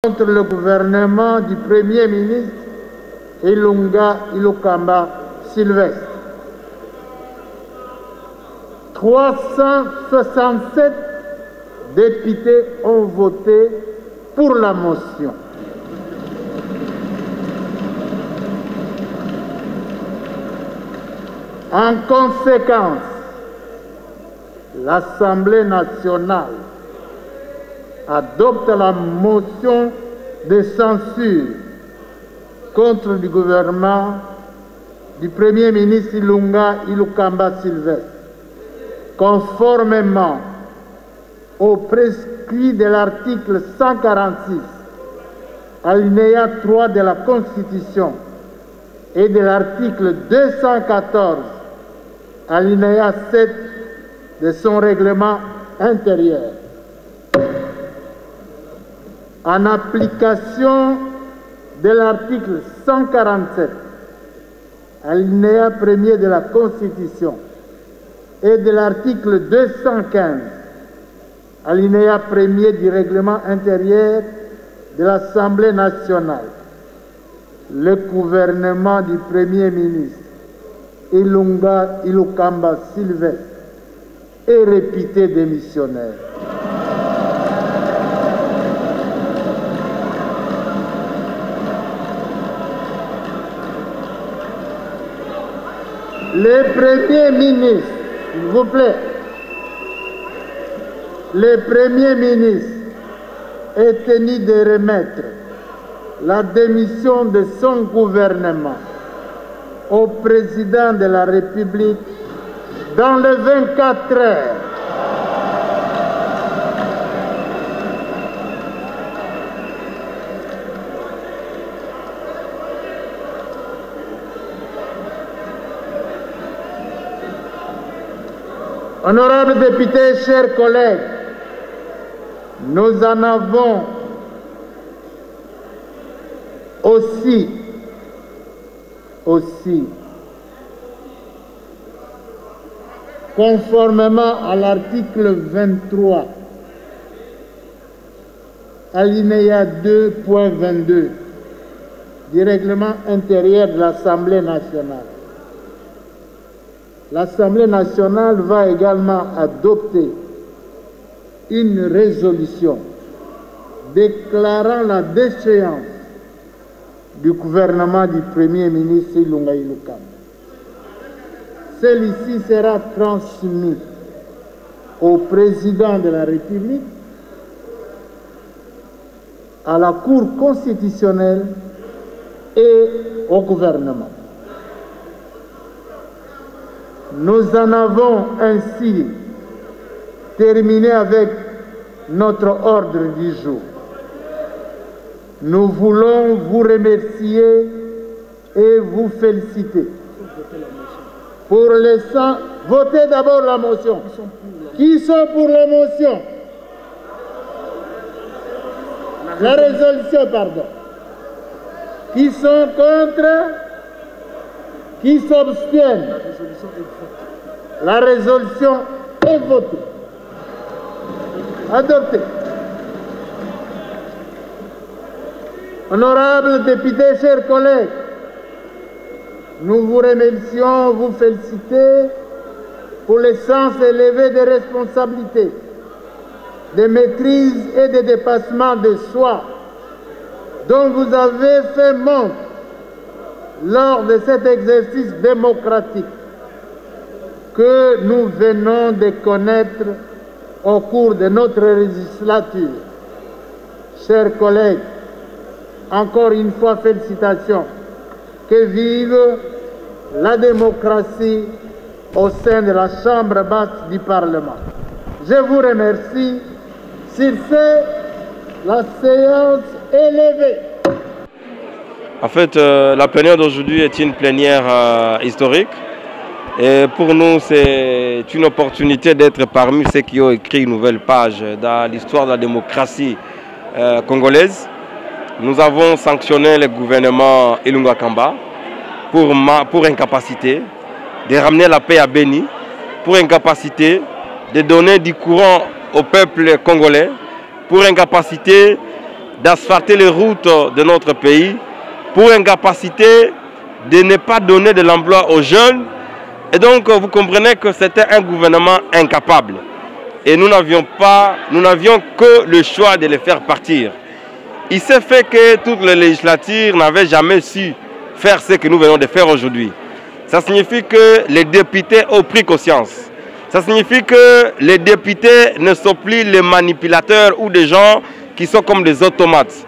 contre le gouvernement du Premier ministre Ilunga Ilukamba Sylvestre. 367 députés ont voté pour la motion. En conséquence, l'Assemblée nationale adopte la motion de censure contre le gouvernement du Premier ministre Ilunga Ilukamba Sylvestre, conformément au prescrit de l'article 146, alinéa 3 de la Constitution et de l'article 214, alinéa 7 de son règlement intérieur. En application de l'article 147, alinéa 1er de la Constitution et de l'article 215, alinéa 1er du règlement intérieur de l'Assemblée nationale, le gouvernement du Premier ministre Ilunga Ilukamba Sylvestre est réputé démissionnaire. Le Premier ministre, s'il vous plaît, le Premier ministre est tenu de remettre la démission de son gouvernement au président de la République dans les 24 heures. Honorables députés, chers collègues, nous en avons aussi, conformément à l'article 23, alinéa 2.22 du règlement intérieur de l'Assemblée nationale. L'Assemblée nationale va également adopter une résolution déclarant la déchéance du gouvernement du Premier ministre Ilunga Ilukamba. Celle-ci sera transmise au président de la République, à la Cour constitutionnelle et au gouvernement. Nous en avons ainsi terminé avec notre ordre du jour. Nous voulons vous remercier et vous féliciter. Pour l'instant, votez d'abord la motion. Qui sont pour la motion? La résolution, pardon. Qui sont contre? Qui s'abstiennent? La résolution est votée. Adoptée. Honorables députés, chers collègues, nous vous remercions, vous félicitons pour le sens élevé des responsabilités, de maîtrise et de dépassement de soi dont vous avez fait montre lors de cet exercice démocratique que nous venons de connaître au cours de notre législature. Chers collègues, encore une fois, félicitations. Que vive la démocratie au sein de la Chambre basse du Parlement. Je vous remercie. Sur ce, la séance est levée. En fait, la plénière d'aujourd'hui est une plénière historique. Et pour nous, c'est une opportunité d'être parmi ceux qui ont écrit une nouvelle page dans l'histoire de la démocratie congolaise. Nous avons sanctionné le gouvernement Ilunga Kamba pour incapacité de ramener la paix à Béni, pour incapacité de donner du courant au peuple congolais, pour incapacité d'asphalter les routes de notre pays, pour incapacité de ne pas donner de l'emploi aux jeunes. Et donc vous comprenez que c'était un gouvernement incapable. Et nous n'avions que le choix de les faire partir. Il s'est fait que toutes les législatures n'avaient jamais su faire ce que nous venons de faire aujourd'hui. Ça signifie que les députés ont pris conscience. Ça signifie que les députés ne sont plus les manipulateurs ou des gens qui sont comme des automates.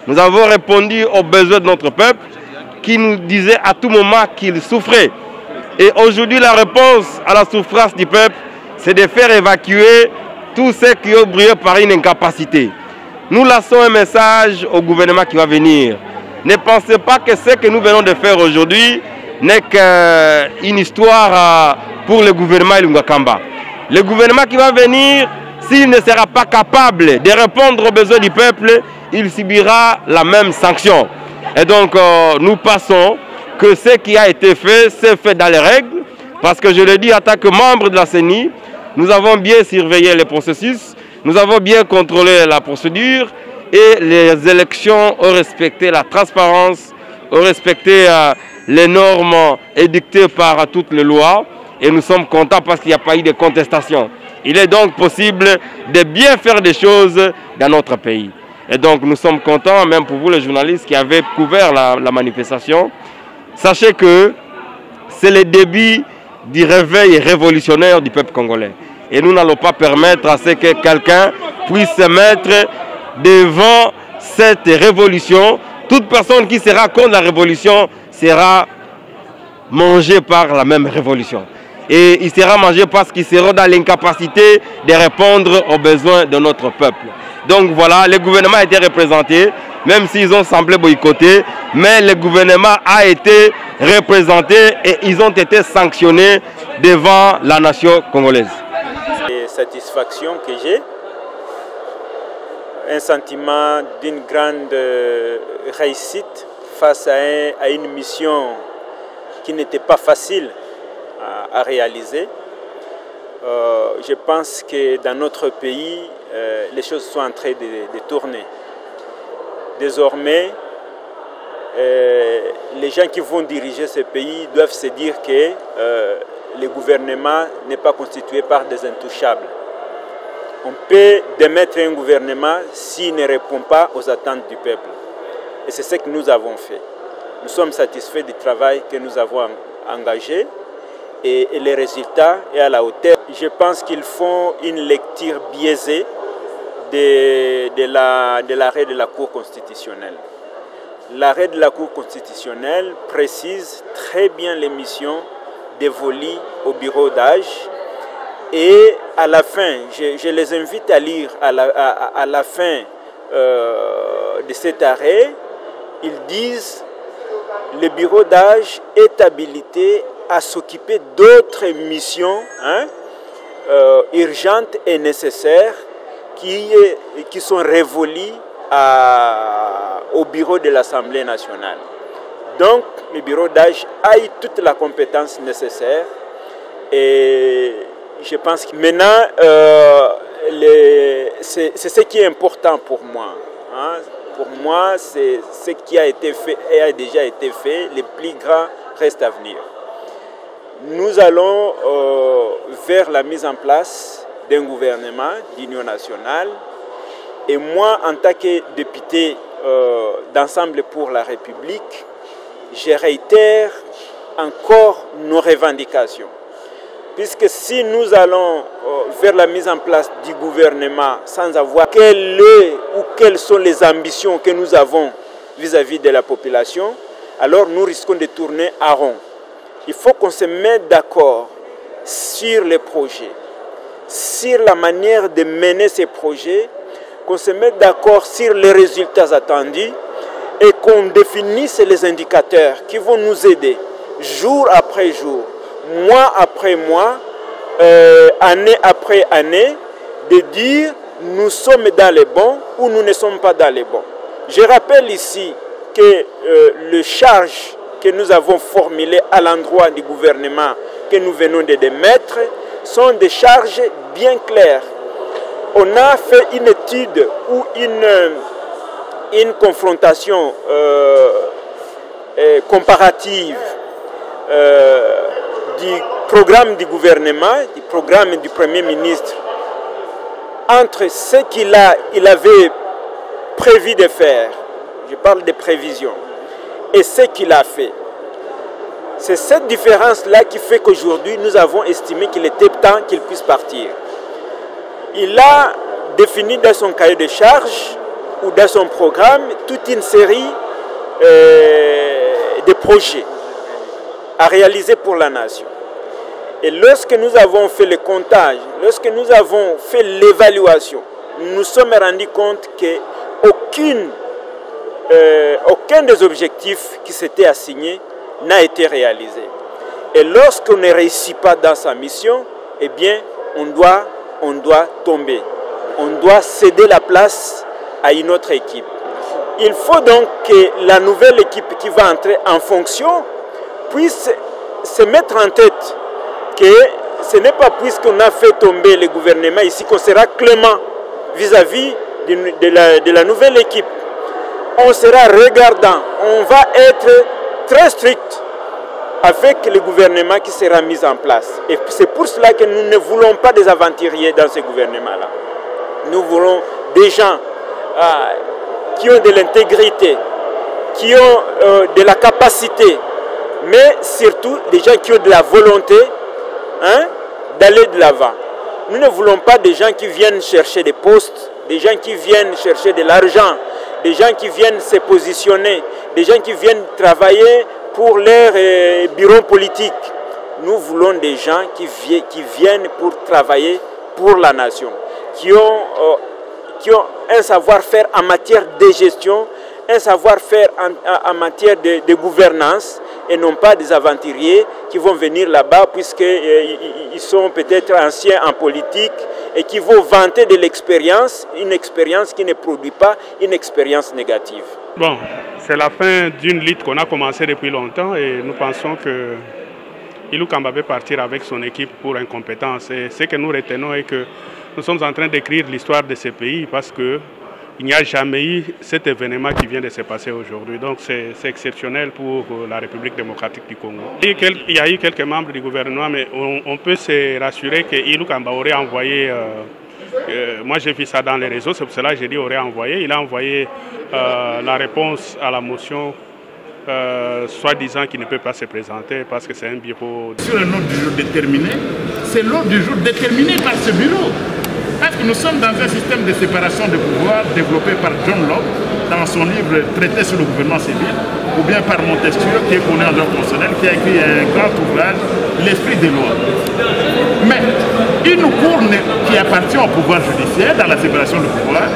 Nous avons répondu aux besoins de notre peuple qui nous disait à tout moment qu'il souffrait. Et aujourd'hui, la réponse à la souffrance du peuple, c'est de faire évacuer tous ceux qui ont brillé par une incapacité. Nous lançons un message au gouvernement qui va venir. Ne pensez pas que ce que nous venons de faire aujourd'hui n'est qu'une histoire pour le gouvernement Ilunga Kamba. Le gouvernement qui va venir, s'il ne sera pas capable de répondre aux besoins du peuple, il subira la même sanction. Et donc, nous pensons que ce qui a été fait, c'est fait dans les règles. Parce que je le dis en tant que membre de la CENI, nous avons bien surveillé les processus, nous avons bien contrôlé la procédure et les élections ont respecté la transparence, ont respecté les normes édictées par toutes les lois. Et nous sommes contents parce qu'il n'y a pas eu de contestation. Il est donc possible de bien faire des choses dans notre pays. Et donc nous sommes contents, même pour vous les journalistes qui avez couvert la manifestation. Sachez que c'est le début du réveil révolutionnaire du peuple congolais. Et nous n'allons pas permettre à ce que quelqu'un puisse se mettre devant cette révolution. Toute personne qui sera contre la révolution sera mangée par la même révolution. Et il sera mangé parce qu'ils seront dans l'incapacité de répondre aux besoins de notre peuple. Donc voilà, le gouvernement a été représenté, même s'ils ont semblé boycotter, mais le gouvernement a été représenté et ils ont été sanctionnés devant la nation congolaise. Satisfaction que j'ai, un sentiment d'une grande réussite face à une mission qui n'était pas facile à réaliser. Je pense que dans notre pays, les choses sont en train de tourner. Désormais, les gens qui vont diriger ce pays doivent se dire que le gouvernement n'est pas constitué par des intouchables. On peut démettre un gouvernement s'il ne répond pas aux attentes du peuple. Et c'est ce que nous avons fait. Nous sommes satisfaits du travail que nous avons engagé. Et les résultats est à la hauteur. Je pense qu'ils font une lecture biaisée de l'arrêt de la Cour constitutionnelle. L'arrêt de la Cour constitutionnelle précise très bien les missions dévolues au bureau d'âge. Et à la fin, je les invite à lire à la fin de cet arrêt, ils disent que le bureau d'âge est habilité à s'occuper d'autres missions urgentes et nécessaires qui sont révolues au bureau de l'Assemblée nationale. Donc, le bureau d'âge a eu toute la compétence nécessaire et je pense que maintenant, c'est ce qui est important pour moi. Pour moi, c'est ce qui a été fait et a déjà été fait. Le plus grand reste à venir. Nous allons vers la mise en place d'un gouvernement d'union nationale. Et moi, en tant que député d'Ensemble pour la République, je réitère encore nos revendications. Puisque si nous allons vers la mise en place du gouvernement sans avoir quelles sont les ambitions que nous avons vis-à-vis de la population, alors nous risquons de tourner à rond. Il faut qu'on se mette d'accord sur les projets, sur la manière de mener ces projets, qu'on se mette d'accord sur les résultats attendus et qu'on définisse les indicateurs qui vont nous aider jour après jour, mois après mois, année après année, de dire nous sommes dans les bons ou nous ne sommes pas dans les bons. Je rappelle ici que les charges que nous avons formulées à l'endroit du gouvernement que nous venons de démettre sont des charges bien claires. On a fait une étude ou une confrontation comparative du programme du gouvernement, du programme du Premier ministre, entre ce qu'il avait prévu de faire, je parle de prévisions, et ce qu'il a fait. C'est cette différence-là qui fait qu'aujourd'hui, nous avons estimé qu'il était temps qu'il puisse partir. Il a défini dans son cahier de charges ou dans son programme toute une série de projets à réaliser pour la nation. Et lorsque nous avons fait le comptage, lorsque nous avons fait l'évaluation, nous nous sommes rendus compte qu'aucun des objectifs qui s'étaient assignés n'a été réalisé. Et lorsqu'on ne réussit pas dans sa mission, eh bien, on doit tomber. On doit céder la place à une autre équipe. Il faut donc que la nouvelle équipe qui va entrer en fonction puisse se mettre en tête que ce n'est pas puisqu'on a fait tomber le gouvernement ici qu'on sera clément vis-à-vis de la nouvelle équipe. On sera regardant, on va être très strict avec le gouvernement qui sera mis en place. Et c'est pour cela que nous ne voulons pas des aventuriers dans ce gouvernement-là. Nous voulons des gens qui ont de l'intégrité, qui ont de la capacité, mais surtout des gens qui ont de la volonté d'aller de l'avant. Nous ne voulons pas des gens qui viennent chercher des postes, des gens qui viennent chercher de l'argent, des gens qui viennent se positionner, des gens qui viennent travailler pour leur bureau politique. Nous voulons des gens qui viennent pour travailler pour la nation, qui ont un savoir-faire en matière de gestion, un savoir-faire en matière de gouvernance, et non pas des aventuriers qui vont venir là-bas puisqu'ils sont peut-être anciens en politique et qui vont vanter de l'expérience, une expérience qui ne produit pas une expérience négative. Bon, c'est la fin d'une lutte qu'on a commencée depuis longtemps et nous pensons que Ilou Kamba va partir avec son équipe pour incompétence. Et ce que nous retenons est que nous sommes en train d'écrire l'histoire de ce pays parce que il n'y a jamais eu cet événement qui vient de se passer aujourd'hui. Donc c'est exceptionnel pour la République démocratique du Congo. Il y a eu quelques membres du gouvernement, mais on peut se rassurer que Ilou Kamba aurait envoyé, moi j'ai vu ça dans les réseaux, c'est pour cela que j'ai dit aurait envoyé. Il a envoyé la réponse à la motion soi-disant qu'il ne peut pas se présenter parce que c'est un bureau. Sur un ordre du jour déterminé, c'est l'ordre du jour déterminé par ce bureau. Parce que nous sommes dans un système de séparation de pouvoir développé par John Locke dans son livre Traité sur le gouvernement civil, ou bien par Montesquieu, qui est connu en droit constitutionnel, qui a écrit un grand ouvrage, L'esprit des lois. Mais une cour qui appartient au pouvoir judiciaire dans la séparation de pouvoir,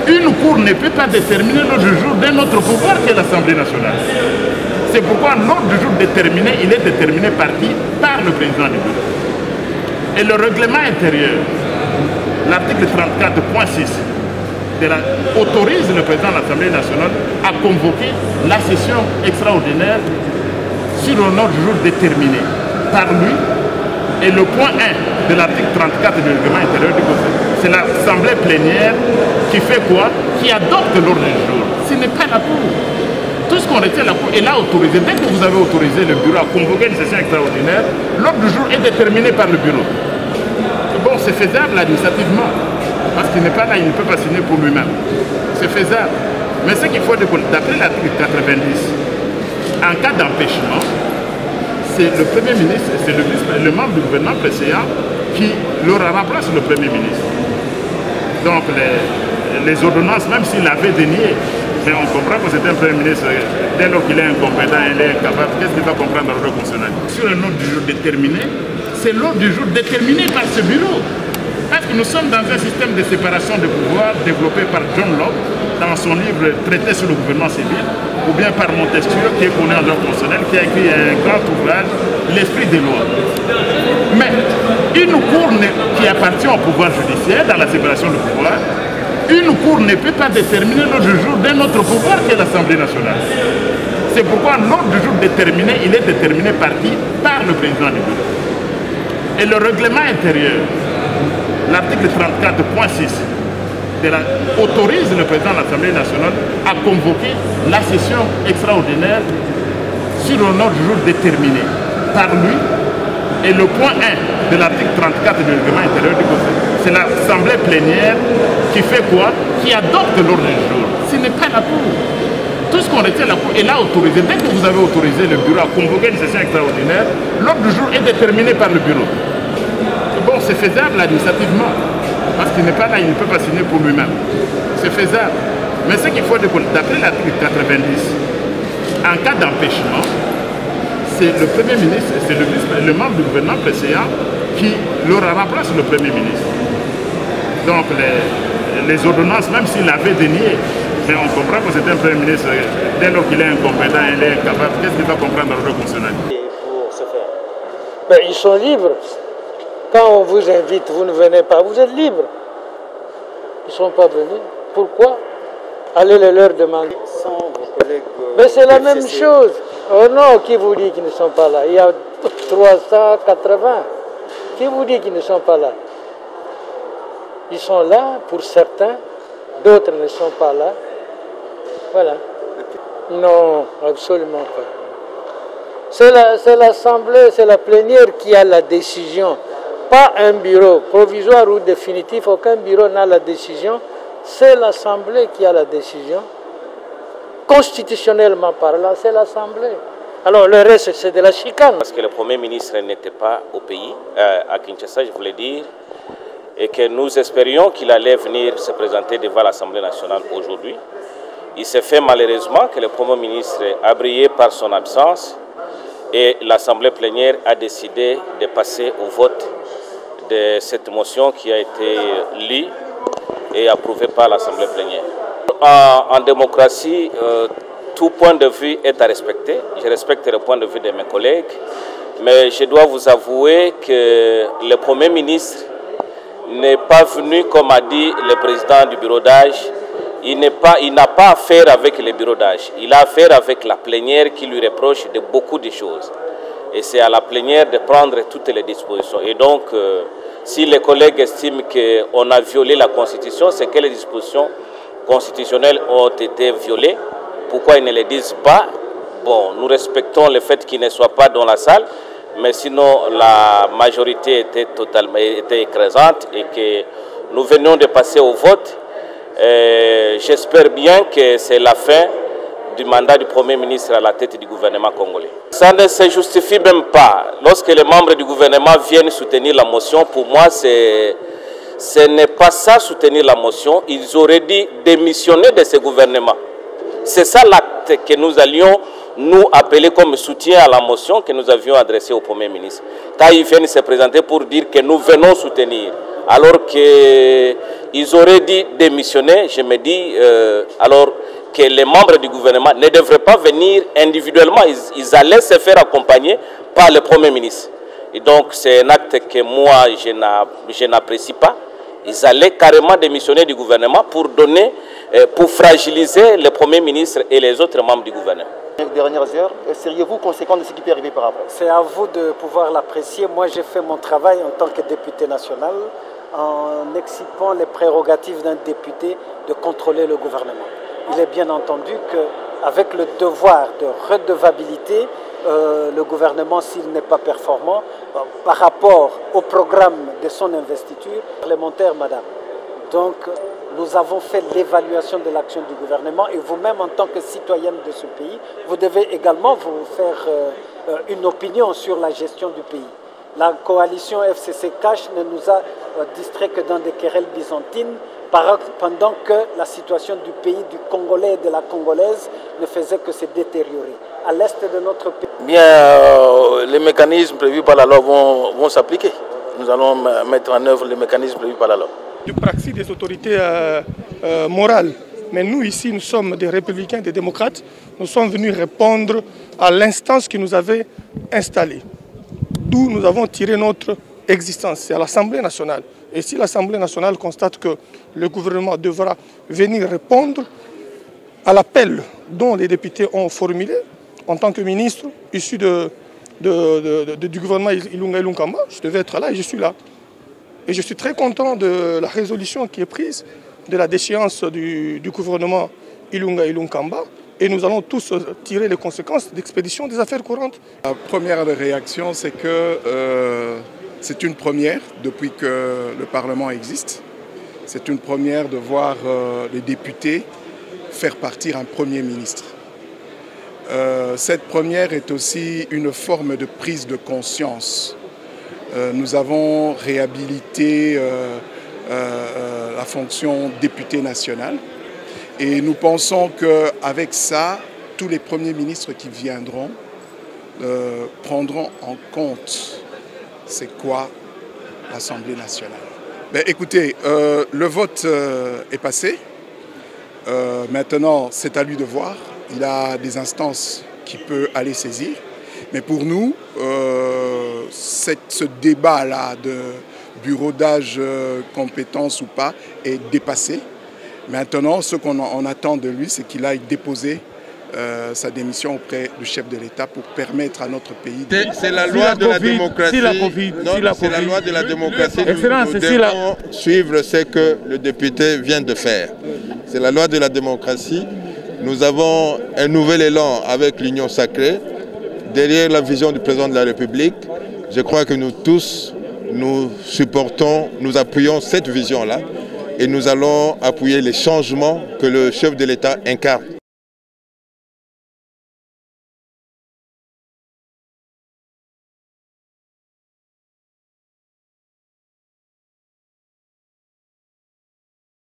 une cour ne peut pas déterminer l'ordre du jour d'un autre pouvoir qui est l'Assemblée nationale. C'est pourquoi l'ordre du jour déterminé, il est déterminé par qui? Par le président du bureau. Et le règlement intérieur, l'article 34.6 autorise le président de l'Assemblée nationale à convoquer la session extraordinaire sur un ordre du jour déterminé par lui. Et le point 1 de l'article 34 du règlement intérieur du Conseil, c'est l'Assemblée plénière qui fait quoi? Qui adopte l'ordre du jour. Ce n'est pas la Cour. Tout ce qu'on retient, la Cour, elle a autorisé. Dès que vous avez autorisé le bureau à convoquer une session extraordinaire, l'ordre du jour est déterminé par le bureau. Bon, c'est faisable administrativement, parce qu'il n'est pas là, il ne peut pas signer pour lui-même. C'est faisable. Mais ce qu'il faut, d'après l'article 90, en cas d'empêchement, c'est le Premier ministre, c'est le membre du gouvernement précédent qui leur remplace le Premier ministre. Donc les ordonnances, même s'il avait dénié, mais on comprend que c'est un Premier ministre, dès lors qu'il est incompétent, il est incapable, qu'est-ce qu'il va comprendre dans le droit constitutionnel? Sur un ordre du jour déterminé, c'est l'ordre du jour déterminé par ce bureau. Parce que nous sommes dans un système de séparation de pouvoir développé par John Locke dans son livre Traité sur le gouvernement civil, ou bien par Montesquieu, qui est connu en droit constitutionnel, qui a écrit un grand ouvrage, L'esprit des lois. Mais une cour qui appartient au pouvoir judiciaire dans la séparation de pouvoir, une cour ne peut pas déterminer l'ordre du jour d'un autre pouvoir qui est l'Assemblée nationale. C'est pourquoi l'ordre du jour déterminé, il est déterminé par qui? Par le président du bureau. Et le règlement intérieur, l'article 34.6 autorise le président de l'Assemblée nationale à convoquer la session extraordinaire sur un ordre du jour déterminé par lui. Et le point 1 de l'article 34 du règlement intérieur du Conseil, c'est l'Assemblée plénière qui fait quoi? Qui adopte l'ordre du jour. Ce n'est pas la Cour. Tout ce qu'on retient, la Cour est là autorisé. Dès que vous avez autorisé le bureau à convoquer une session extraordinaire, l'ordre du jour est déterminé par le bureau. Bon, c'est faisable administrativement. Parce qu'il n'est pas là, il ne peut pas signer pour lui-même. C'est faisable. Mais ce qu'il faut, d'après l'article 90, en cas d'empêchement, c'est le Premier ministre, c'est le membre du gouvernement précédent qui le remplace le Premier ministre. Donc les ordonnances, même s'il avait dénié, mais on comprend que c'est un Premier ministre, dès lors qu'il est incompétent, il est incapable, qu'est-ce qu'il va comprendre dans le droit constitutionnel? Pour ce faire. Ben, ils sont libres. Quand on vous invite, vous ne venez pas, vous êtes libres. Ils ne sont pas venus. Pourquoi? Allez les leur demander. Mais c'est la même chose. Oh non, qui vous dit qu'ils ne sont pas là? Il y a 380. Qui vous dit qu'ils ne sont pas là? Ils sont là pour certains, d'autres ne sont pas là. Voilà. Non, absolument pas. C'est l'Assemblée, c'est la plénière qui a la décision. Pas un bureau provisoire ou définitif, aucun bureau n'a la décision. C'est l'Assemblée qui a la décision. Constitutionnellement parlant, c'est l'Assemblée. Alors le reste, c'est de la chicane. Parce que le Premier ministre n'était pas au pays, à Kinshasa, je voulais dire, et que nous espérions qu'il allait venir se présenter devant l'Assemblée nationale aujourd'hui. Il s'est fait malheureusement que le Premier ministre a brillé par son absence et l'Assemblée plénière a décidé de passer au vote de cette motion qui a été lue et approuvée par l'Assemblée plénière. En démocratie, tout point de vue est à respecter. Je respecte le point de vue de mes collègues, mais je dois vous avouer que le Premier ministre n'est pas venu, comme a dit le président du bureau d'âge, il n'a pas affaire avec le bureau d'âge. Il a affaire avec la plénière qui lui reproche de beaucoup de choses. Et c'est à la plénière de prendre toutes les dispositions. Et donc, si les collègues estiment qu'on a violé la Constitution, c'est que les dispositions constitutionnelles ont été violées. Pourquoi ils ne le disent pas? Bon, nous respectons le fait qu'ils ne soient pas dans la salle, mais sinon la majorité était écrasante et que nous venions de passer au vote. J'espère bien que c'est la fin du mandat du Premier ministre à la tête du gouvernement congolais. Ça ne se justifie même pas. Lorsque les membres du gouvernement viennent soutenir la motion, pour moi, ce n'est pas ça soutenir la motion. Ils auraient dû démissionner de ce gouvernement. C'est ça l'acte que nous allions nous appeler comme soutien à la motion que nous avions adressée au Premier ministre. Quand ils viennent se présenter pour dire que nous venons soutenir, alors qu'ils auraient dû démissionner, je me dis, alors que les membres du gouvernement ne devraient pas venir individuellement, ils allaient se faire accompagner par le Premier ministre. Et donc c'est un acte que moi je n'apprécie pas. Ils allaient carrément démissionner du gouvernement pour fragiliser le Premier ministre et les autres membres du gouvernement. Dernières heures, seriez-vous conséquent de ce qui peut arriver par après? C'est à vous de pouvoir l'apprécier. Moi, j'ai fait mon travail en tant que député national en excipant les prérogatives d'un député de contrôler le gouvernement. Il est bien entendu qu'avec le devoir de redevabilité, le gouvernement, s'il n'est pas performant, par rapport au programme de son investiture parlementaire, madame. Donc, nous avons fait l'évaluation de l'action du gouvernement et vous-même, en tant que citoyenne de ce pays, vous devez également vous faire une opinion sur la gestion du pays. La coalition FCC Cash ne nous a distrait que dans des querelles byzantines pendant que la situation du pays, du Congolais et de la Congolaise ne faisait que se détériorer. À l'est de notre pays. Bien, les mécanismes prévus par la loi vont s'appliquer. Nous allons mettre en œuvre les mécanismes prévus par la loi. Du praxis des autorités morales. Mais nous, ici, nous sommes des républicains, des démocrates. Nous sommes venus répondre à l'instance qui nous avait installés. D'où nous avons tiré notre existence. C'est à l'Assemblée nationale. Et si l'Assemblée nationale constate que le gouvernement devra venir répondre à l'appel dont les députés ont formulé, en tant que ministre issu du gouvernement Ilunga Ilunkamba, je devais être là et je suis là. Et je suis très content de la résolution qui est prise de la déchéance du gouvernement Ilunga Ilunkamba et nous allons tous tirer les conséquences d'expédition des affaires courantes. La première réaction, c'est que c'est une première depuis que le Parlement existe. C'est une première de voir les députés faire partir un Premier ministre. Cette première est aussi une forme de prise de conscience. Nous avons réhabilité la fonction député national et nous pensons qu'avec ça, tous les premiers ministres qui viendront prendront en compte c'est quoi l'Assemblée nationale. Ben, écoutez, le vote est passé. Maintenant, c'est à lui de voir. Il a des instances qu'il peut aller saisir. Mais pour nous, ce débat-là de bureau d'âge, compétence ou pas, est dépassé. Maintenant, ce qu'on attend de lui, c'est qu'il aille déposer sa démission auprès du chef de l'État pour permettre à notre pays de... C'est la loi de la démocratie. C'est la loi de la démocratie. Nous devons suivre ce que le député vient de faire. C'est la loi de la démocratie. Nous avons un nouvel élan avec l'Union sacrée. Derrière la vision du président de la République, je crois que nous tous, nous supportons, nous appuyons cette vision-là et nous allons appuyer les changements que le chef de l'État incarne.